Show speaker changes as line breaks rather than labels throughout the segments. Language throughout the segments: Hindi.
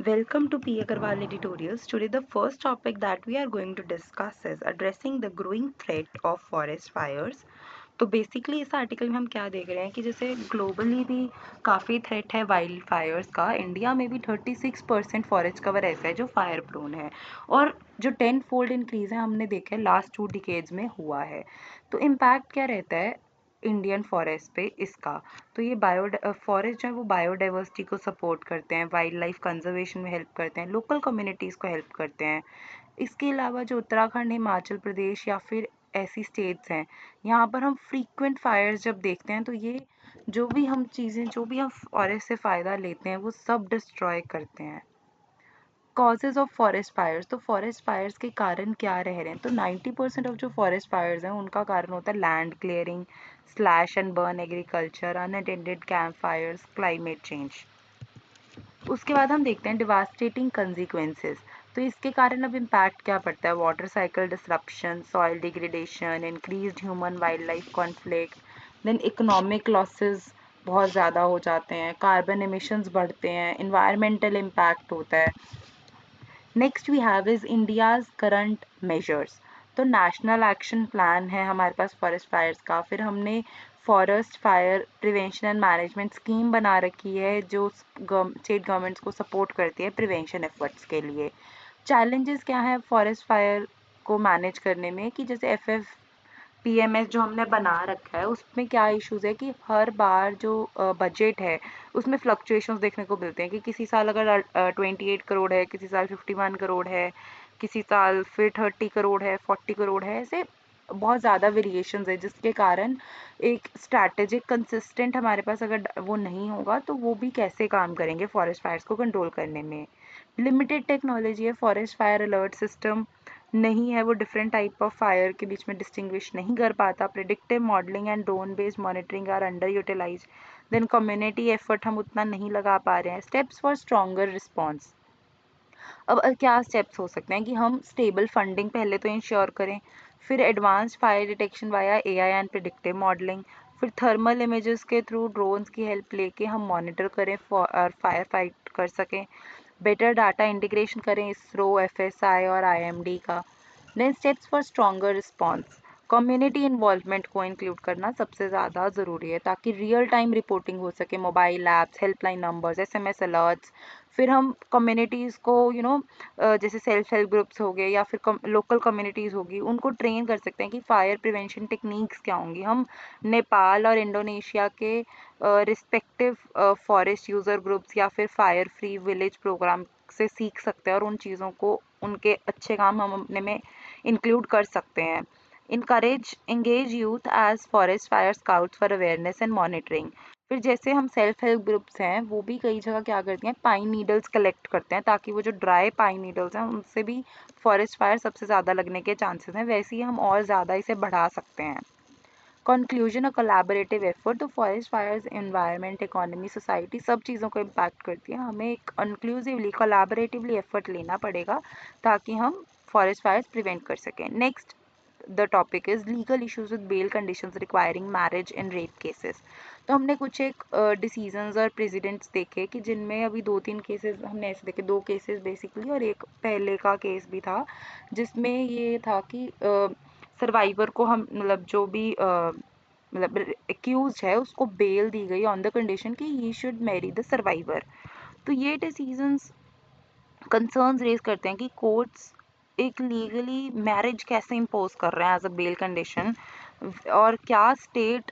Welcome to P. Agarwal Editorials. Today, the first topic that we are going to discuss is addressing the growing threat of forest fires. तो बेसिकली इस आर्टिकल में हम क्या देख रहे हैं कि जैसे ग्लोबली भी काफ़ी थ्रेट है वाइल्ड फायर्स का। इंडिया में भी 36% फॉरेस्ट कवर ऐसा है जो फायर प्रोन है, और जो 10 फोल्ड इंक्रीज है हमने देखा है लास्ट 2 डिकेड्स में हुआ है। तो इम्पैक्ट क्या रहता है इंडियन फॉरेस्ट पे इसका? तो ये फॉरेस्ट जो है वो बायोडाइवर्सिटी को सपोर्ट करते हैं, वाइल्ड लाइफ कंजर्वेशन में हेल्प करते हैं, लोकल कम्युनिटीज़ को हेल्प करते हैं। इसके अलावा जो उत्तराखंड, हिमाचल प्रदेश या फिर ऐसी स्टेट्स हैं, यहाँ पर हम फ्रीक्वेंट फायर्स जब देखते हैं तो ये जो भी हम फॉरेस्ट से फ़ायदा लेते हैं वो सब डिस्ट्रॉय करते हैं। कॉजेज ऑफ फॉरेस्ट फायर्स, तो फॉरेस्ट फायर्स के कारण क्या रह रहे हैं? तो 90% ऑफ जो फॉरेस्ट फायर्स हैं उनका कारण होता है land clearing, slash and burn agriculture, unattended camp fires, climate change. उसके बाद हम देखते हैं डिवास्टेटिंग कंसिक्वेंसेस। तो इसके कारण अब इम्पैक्ट क्या पड़ता है? Water cycle disruption, soil degradation, increased human wild life conflict, then economic losses बहुत ज़्यादा हो जाते हैं, कार्बन एमिशंस बढ़ते हैं, इन्वायरमेंटल इम्पैक्ट होता है। Next we have is India's current measures. तो नेशनल एक्शन प्लान है हमारे पास फॉरेस्ट फायर्स का। फिर हमने forest fire prevention and management scheme बना रखी है जो स्टेट गवर्नमेंट्स को सपोर्ट करती है प्रिवेंशन एफर्ट्स के लिए। चैलेंजेस क्या है फॉरेस्ट फायर को मैनेज करने में? कि जैसे FF PMS जो हमने बना रखा है उसमें क्या इश्यूज है कि हर बार जो बजट है उसमें फ्लक्चुएशंस देखने को मिलते हैं कि किसी साल अगर 28 करोड़ है, किसी साल 51 करोड़ है, किसी साल फिर 30 करोड़ है, 40 करोड़ है, ऐसे बहुत ज़्यादा वेरिएशंस है, जिसके कारण एक स्ट्रैटेजिक कंसिस्टेंट हमारे पास अगर वो नहीं होगा तो वो भी कैसे काम करेंगे फॉरेस्ट फायर्स को कंट्रोल करने में। लिमिटेड टेक्नोलॉजी है, फॉरेस्ट फायर अलर्ट सिस्टम नहीं है, वो डिफरेंट टाइप ऑफ फायर के बीच में डिस्टिंग्विश नहीं कर पाता। Predictive modelling and drone based monitoring are under utilise. Then community effort हम उतना नहीं लगा पा रहे हैं। Steps for stronger response. अब क्या स्टेप्स हो सकते हैं कि हम स्टेबल फंडिंग पहले तो इंश्योर करें, फिर advanced fire detection via AI and predictive modelling, फिर थर्मल इमेजेस के थ्रू ड्रोन्स की हेल्प लेके हम मॉनिटर करें और फायर फाइट कर सकें। बेटर डाटा इंटीग्रेशन करें इसरो, FSI और IMD का। Then steps for stronger response. Community involvement को इंक्लूड करना सबसे ज़्यादा ज़रूरी है ताकि रियल टाइम रिपोर्टिंग हो सके। Mobile apps, helpline numbers, SMS alerts. फिर हम कम्युनिटीज़ को जैसे सेल्फ हेल्प ग्रुप्स हो गए या फिर लोकल कम्युनिटीज़ होगी, उनको ट्रेन कर सकते हैं कि फायर प्रिवेंशन टेक्निक्स क्या होंगी। हम नेपाल और इंडोनेशिया के रिस्पेक्टिव फॉरेस्ट यूज़र ग्रुप्स या फिर फायर फ्री विलेज प्रोग्राम से सीख सकते हैं और उन चीज़ों को, उनके अच्छे काम हम अपने में इंक्लूड कर सकते हैं। Encourage engage youth as forest fire scouts for awareness and monitoring. फिर जैसे हम सेल्फ हेल्प ग्रुप्स हैं वो भी कई जगह क्या करती हैं, पाइन नीडल्स कलेक्ट करते हैं ताकि वो जो ड्राई पाइन नीडल्स हैं उनसे भी फॉरेस्ट फायर सबसे ज़्यादा लगने के चांसेस हैं। वैसे ही हम और ज़्यादा इसे बढ़ा सकते हैं। Conclusion, a collaborative effort. तो forest fires environment, economy, society सब चीज़ों को इम्पैक्ट करती है। हमें एक कंक्लूसिवली कोलैबोरेटिवली एफर्ट लेना पड़ेगा ताकि हम फॉरेस्ट फायर्स प्रिवेंट कर सकें। Next the topic is legal issues with bail conditions requiring marriage and rape cases. तो हमने कुछ एक डिसीजंस और प्रेसिडेंट्स देखे कि जिनमें अभी 2-3 केसेस हमने ऐसे देखे, 2 केसेस बेसिकली और एक पहले का केस भी था जिसमें ये था कि सर्वाइवर को हम मतलब जो भी मतलब एक्यूज है उसको बेल दी गई ऑन द कंडीशन कि he should Mary the survivor. तो ये डिसीजंस कंसर्न्स रेज करते हैं कि कोर्ट्स एक लीगली मैरिज कैसे इम्पोज कर रहे हैं एज अ बेल कंडीशन, और क्या स्टेट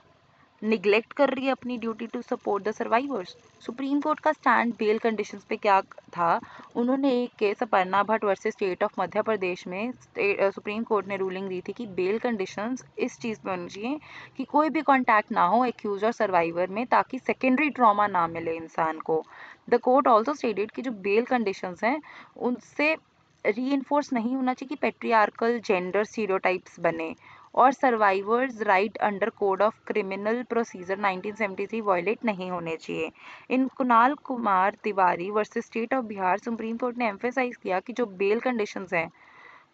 निग्लेक्ट कर रही है अपनी duty to support the survivors. Supreme court का स्टैंड बेल कंडीशंस पे क्या था? उन्होंने एक case Aparna Bhatt versus state of Madhya Pradesh में सुप्रीम कोर्ट ने रूलिंग दी थी कि बेल कंडीशंस इस चीज़ पे होनी चाहिए कि कोई भी कांटेक्ट ना हो एक्यूज और सर्वाइवर में ताकि सेकेंडरी ट्रॉमा ना मिले इंसान को। द कोर्ट ऑल्सो स्टेटेड कि जो बेल कंडीशंस हैं उनसे री नहीं होना चाहिए कि पेट्रियार्कल जेंडर स्टीरियोटाइप्स बने, और survivors right under code of criminal procedure 1973 violate नहीं होने चाहिए। In Kunal Kumar Tiwari versus state of Bihar, supreme court ने एम्फेसाइज किया कि जो बेल कंडीशंस हैं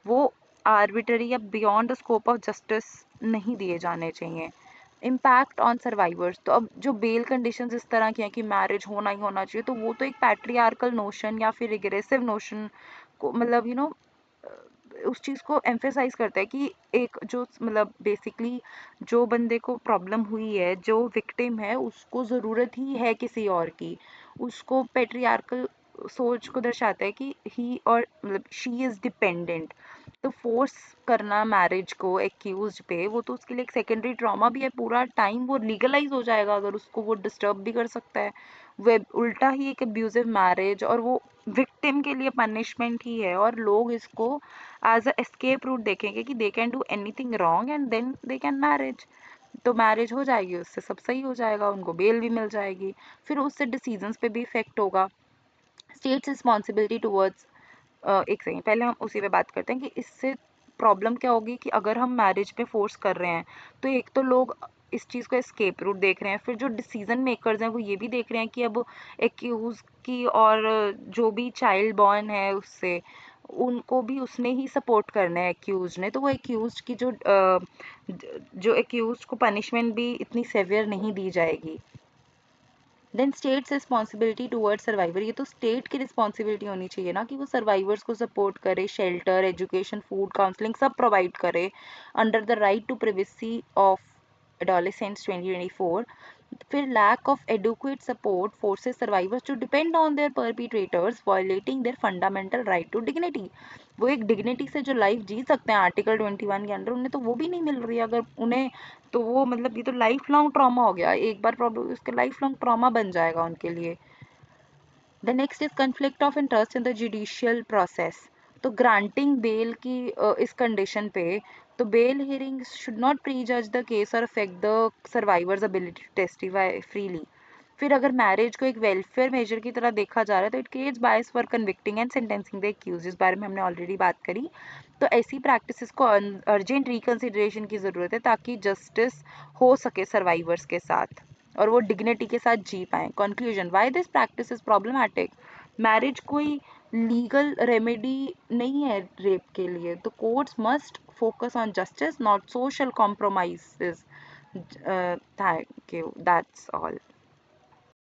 वो आर्बिट्ररी या beyond the scope of justice नहीं दिए जाने चाहिए। इम्पैक्ट ऑन सर्वाइवर्स, तो अब जो बेल कंडीशंस इस तरह की हैं कि मैरिज होना ही होना चाहिए, तो वो तो एक पैट्रियार्कल नोशन या फिर रिग्रेसिव नोशन को मतलब उस चीज़ को एम्फेसाइज करता है कि एक जो मतलब बेसिकली जो बंदे को प्रॉब्लम हुई है, जो विक्टिम है, उसको ज़रूरत ही है किसी और की, उसको पेट्रियार्कल सोच को दर्शाता है कि ही और मतलब शी इज़ डिपेंडेंट। तो फोर्स करना मैरिज को एक्यूज पे, वो तो उसके लिए एक सेकेंडरी ट्रॉमा भी है, पूरा टाइम वो लीगलाइज हो जाएगा अगर उसको वो डिस्टर्ब भी कर सकता है। वे उल्टा ही एक अब्यूजिव मैरिज, और वो विक्टिम के लिए पनिशमेंट ही है, और लोग इसको एज अ एस्केप रूट देखेंगे कि they can do anything wrong and then they can marriage. तो मैरिज हो जाएगी, उससे सब सही हो जाएगा, उनको बेल भी मिल जाएगी, फिर उससे डिसीजंस पे भी इफेक्ट होगा। स्टेट्स रिस्पॉन्सिबिलिटी टूवर्ड्स, एक सेकेंड पहले हम उसी पे बात करते हैं कि इससे प्रॉब्लम क्या होगी कि अगर हम मैरिज पे फोर्स कर रहे हैं, तो एक तो लोग इस चीज़ को एस्केप रूट देख रहे हैं, फिर जो डिसीजन मेकर्स हैं वो ये भी देख रहे हैं कि अब एक्यूज की और जो भी चाइल्ड बॉर्न है उससे, उनको भी उसने ही सपोर्ट करना है एक्यूज ने, तो वो एक्यूज की जो एक्यूज को पनिशमेंट भी इतनी सेवियर नहीं दी जाएगी। Then state's responsibility toward survivor, ये तो स्टेट की रिस्पॉन्सिबिलिटी होनी चाहिए ना कि वो सर्वाइवर्स को सपोर्ट करे, शेल्टर, एजुकेशन, फूड, काउंसलिंग सब प्रोवाइड करे under the right to privacy of adolescents 2024. फिर lack of adequate support forces survivors to depend on their perpetrators, violating their fundamental right to dignity. वो एक डिग्निटी से जो लाइफ जी सकते हैं आर्टिकल 21 के अंडर, उन्हें तो वो भी नहीं मिल रही है अगर उन्हें, तो वो मतलब ये तो लाइफ लॉन्ग ट्रॉमा हो गया, एक बार प्रॉब्लम उसके लाइफ लॉन्ग ट्रॉमा बन जाएगा उनके लिए। The next is conflict of interest in the judicial process, तो ग्रांटिंग बेल की इस कंडीशन पे, तो bail hearings should not prejudge the case और affect the survivors ability to testify freely. फिर अगर मैरिज को एक वेलफेयर मेजर की तरह देखा जा रहा है, तो it creates bias for convicting and sentencing the accused, इस बारे में हमने ऑलरेडी बात करी। तो ऐसी प्रैक्टिसेस को अर्जेंट रिकंसिडरेशन की ज़रूरत है ताकि जस्टिस हो सके सर्वाइवर्स के साथ और वो डिग्निटी के साथ जी पाएँ। Conclusion, why this practice is problematic, marriage कोई लीगल रेमेडी नहीं है रेप के लिए, तो courts must focus on justice not social compromises. Thank you, that's all.